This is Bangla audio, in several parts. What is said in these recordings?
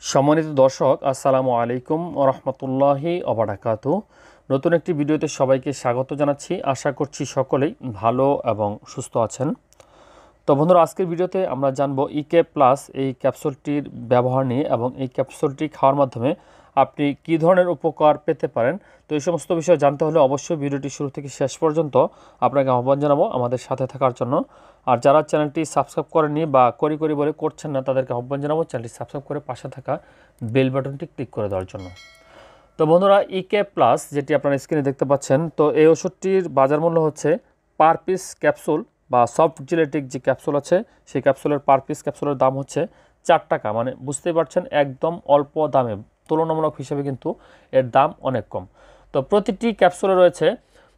সম্মানিত দর্শক, আসসালামু আলাইকুম ওয়া রাহমাতুল্লাহি ওয়া বারাকাতুহু। নতুন একটি ভিডিওতে সবাইকে স্বাগত জানাচ্ছি। আশা করছি সকলেই ভালো এবং সুস্থ আছেন। তো বন্ধুরা, আজকের ভিডিওতে আমরা জানবো ইকে প্লাস এই ক্যাপসুলটির ব্যবহার নিয়ে এবং এই ক্যাপসুলটি খাওয়ার মাধ্যমে আপনি কী ধরনের উপকার পেতে পারেন। তো এই সমস্ত বিষয় জানতে হলে অবশ্যই ভিডিওটি শুরু থেকে শেষ পর্যন্ত আপনাকে আহ্বান জানাবো আমাদের সাথে থাকার জন্য। আর যারা চ্যানেলটি সাবস্ক্রাইব করেননি বা করি বলে করছেন না, তাদেরকে আহ্বান জানাবো চ্যানেলটি সাবস্ক্রাইব করে পাশে থাকা বেল বাটনটি ক্লিক করে দেওয়ার জন্য। তো বন্ধুরা, ইকে প্লাস যেটি আপনারা স্ক্রিনে দেখতে পাচ্ছেন, তো এই ওষুধটির বাজার মূল্য হচ্ছে পার পিস ক্যাপসুল বা সফট জেলেটিক যে ক্যাপসুল আছে সেই ক্যাপসুলের পার পিস ক্যাপসুলের দাম হচ্ছে 4 টাকা। মানে বুঝতেই পারছেন একদম অল্প দামে, তুলনামূলক হিসেবে কিন্তু এর দাম অনেক কম। তো প্রতিটি ক্যাপসুলে রয়েছে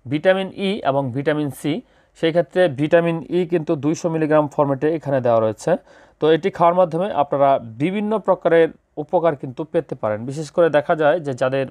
ভিটামিন ই এবং ভিটামিন সি। সেই ক্ষেত্রে ভিটামিন ই কিন্তু 200 মিলিগ্রাম ফরম্যাটে এখানে দেওয়া রয়েছে। তো এটি খাওয়ার মাধ্যমে আপনারা বিভিন্ন প্রকারের উপকার কিন্তু পেতে পারেন। বিশেষ করে দেখা যায় যে যাদের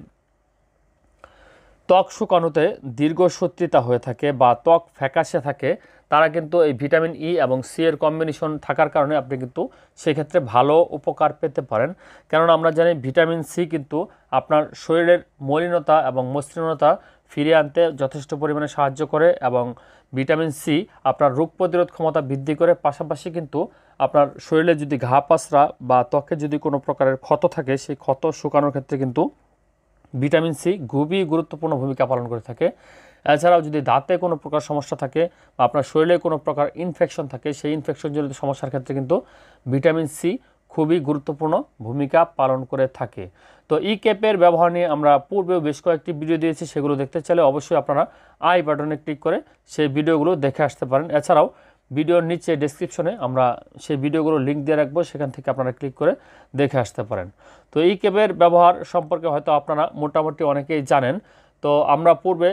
ত্বক শুকানোতে দীর্ঘসূত্রিতা হয়ে থাকে বা ত্বক ফ্যাকাশে থাকে, তারা কিন্তু এই ভিটামিন ই এবং সি এর কম্বিনেশন থাকার কারণে আপনি কিন্তু সেক্ষেত্রে ভালো উপকার পেতে পারেন। কেননা আমরা জানি ভিটামিন সি কিন্তু আপনার শরীরের মলিনতা এবং মসৃণতা ফিরিয়ে আনতে যথেষ্ট পরিমাণে সাহায্য করে এবং ভিটামিন সি আপনার রোগ প্রতিরোধ ক্ষমতা বৃদ্ধি করে। পাশাপাশি কিন্তু আপনার শরীরে যদি ঘা পাসরা বা ত্বকে যদি কোনো প্রকারের ক্ষত থাকে, সেই ক্ষত শুকানোর ক্ষেত্রে কিন্তু ভিটামিন সি খুবই গুরুত্বপূর্ণ ভূমিকা পালন করে থাকে। এছাড়াও যদি দাঁতে কোনো প্রকার সমস্যা থাকে বা আপনার শরীরে কোনো প্রকার ইনফেকশন থাকে, সেই ইনফেকশনজনিত সমস্যার ক্ষেত্রে কিন্তু ভিটামিন সি খুবই গুরুত্বপূর্ণ ভূমিকা পালন করে থাকে। তো ই ক্যাপের ব্যবহার নিয়ে আমরা পূর্বেও বেশ কয়েকটি ভিডিও দিয়েছি, সেগুলো দেখতে চাইলে অবশ্যই আপনারা আই বাটনে ক্লিক করে সেই ভিডিওগুলো দেখে আসতে পারেন। এছাড়াও ভিডিওর নিচে ডেসক্রিপশনে আমরা সেই ভিডিওগুলো লিঙ্ক দিয়ে রাখবো, সেখান থেকে আপনারা ক্লিক করে দেখে আসতে পারেন। তো এই ক্যাপের ব্যবহার সম্পর্কে হয়তো আপনারা মোটামুটি অনেকেই জানেন। তো আমরা পূর্বে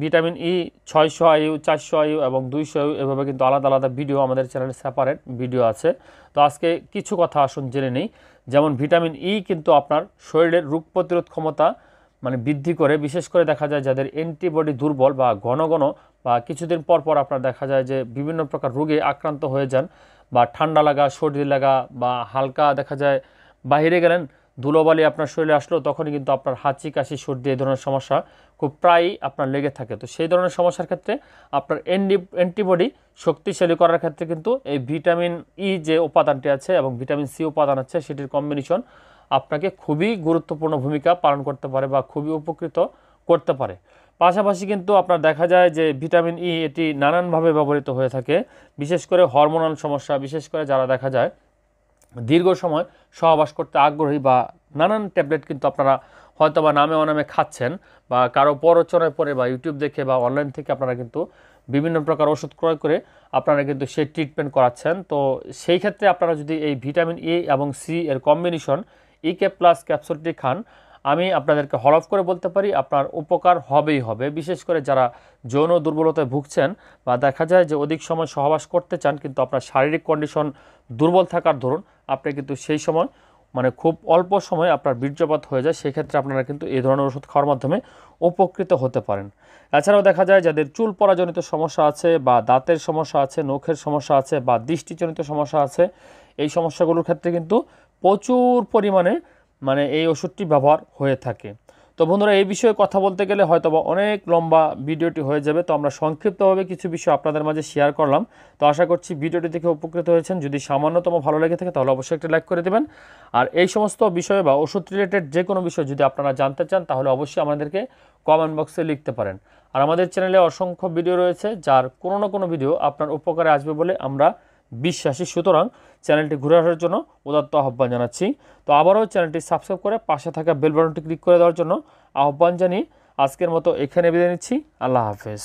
ভিটামিন ই 600 IU, 400 IU এবং 200 IU এভাবে কিন্তু আলাদা আলাদা ভিডিও আমাদের চ্যানেলে সেপারেট ভিডিও আছে। তো আজকে কিছু কথা আসুন জেনে নেই। যেমন ভিটামিন ই কিন্তু আপনার শরীরের রোগ প্রতিরোধ ক্ষমতা বৃদ্ধি করে। বিশেষ করে দেখা যায় যাদের অ্যান্টিবডি দুর্বল বা ঘন বা কিছুদিন পর আপনার দেখা যায় যে বিভিন্ন প্রকার রোগে আক্রান্ত হয়ে যান, বা ঠান্ডা লাগা, সর্দি লাগা, বা হালকা দেখা যায় বাইরে গেলেন, ধুলোবালি আপনার শরীরে আসলো, তখনই কিন্তু আপনার হাঁচি, কাশি, সর্দি এই ধরনের সমস্যা খুব প্রায়ই আপনার লেগে থাকে। তো সেই ধরনের সমস্যার ক্ষেত্রে আপনার অ্যান্টিবডি শক্তিশালী করার ক্ষেত্রে কিন্তু এই ভিটামিন ই যে উপাদানটি আছে এবং ভিটামিন সি উপাদান আছে, সেটির কম্বিনেশন আপনাকে খুবই গুরুত্বপূর্ণ ভূমিকা পালন করতে পারে বা খুবই উপকৃত করতে পারে। পাশাপাশি কিন্তু আপনার দেখা যায় যে ভিটামিন ই এটি নানানভাবে ব্যবহৃত হয়ে থাকে। বিশেষ করে হরমোনাল সমস্যা, বিশেষ করে যারা দেখা যায় দীর্ঘ সময় সহবাস করতে আগ্রহী, বা নানান ট্যাবলেট কিন্তু আপনারা হয়তো বা নামে অনামে খাচ্ছেন, বা কারো প্ররোচনায় পড়ে বা ইউটিউব দেখে বা অনলাইন থেকে আপনারা কিন্তু বিভিন্ন প্রকার ওষুধ ক্রয় করে আপনারা কিন্তু সেই ট্রিটমেন্ট করাচ্ছেন। তো সেই ক্ষেত্রে আপনারা যদি এই ভিটামিন এ এবং সি এর কম্বিনেশন ইকে প্লাস ক্যাপসুলটি খান, আমি আপনাদেরকে হলফ করে বলতে পারি আপনার উপকার হবেই হবে। বিশেষ করে যারা যৌন দুর্বলতায় ভুগছেন বা দেখা যায় যে অধিক সময় সহবাস করতে চান কিন্তু আপনার শারীরিক কন্ডিশন দুর্বল থাকার দরুন আপনি কিন্তু সেই সময় খুব অল্প সময় আপনার বীর্যপাত হয়ে যায়, সেক্ষেত্রে আপনারা কিন্তু এই ধরনের ওষুধ খাওয়ার মাধ্যমে উপকৃত হতে পারেন। এছাড়াও দেখা যায় যাদের চুল পড়াজনিত সমস্যা আছে, বা দাঁতের সমস্যা আছে, নখের সমস্যা আছে, বা দৃষ্টিজনিত সমস্যা আছে, এই সমস্যাগুলোর ক্ষেত্রে কিন্তু প্রচুর পরিমাণে এই ওষুধটি ব্যবহার হয়ে থাকে। তো বন্ধুরা, এই বিষয়ে কথা বলতে গেলে হয়তো বা অনেক লম্বা ভিডিওটি হয়ে যাবে। তো আমরা সংক্ষিপ্তভাবে কিছু বিষয় আপনাদের মাঝে শেয়ার করলাম। তো আশা করছি ভিডিওটি দেখে উপকৃত হয়েছেন। যদি সামান্যতম ভালো লেগে থাকে তাহলে অবশ্যই একটা লাইক করে দেবেন। আর এই সমস্ত বিষয়ে বা ওষুধ রিলেটেড যে কোনো বিষয় যদি আপনারা জানতে চান, তাহলে অবশ্যই আমাদেরকে কমেন্ট বক্সে লিখতে পারেন। আর আমাদের চ্যানেলে অসংখ্য ভিডিও রয়েছে, যার কোনো না কোনো ভিডিও আপনার উপকারে আসবে বলে আমরা বিশ্বাসী। সুতরাং চ্যানেলটি ঘুরে আসার জন্য উদাত্ত আহ্বান জানাচ্ছি। তো আবারও চ্যানেলটি সাবস্ক্রাইব করে পাশে থাকা বেল বাটনটি ক্লিক করে দেওয়ার জন্য আহ্বান জানিয়ে আজকের মতো এখানে বিদায় নিচ্ছি। আল্লাহ হাফেজ।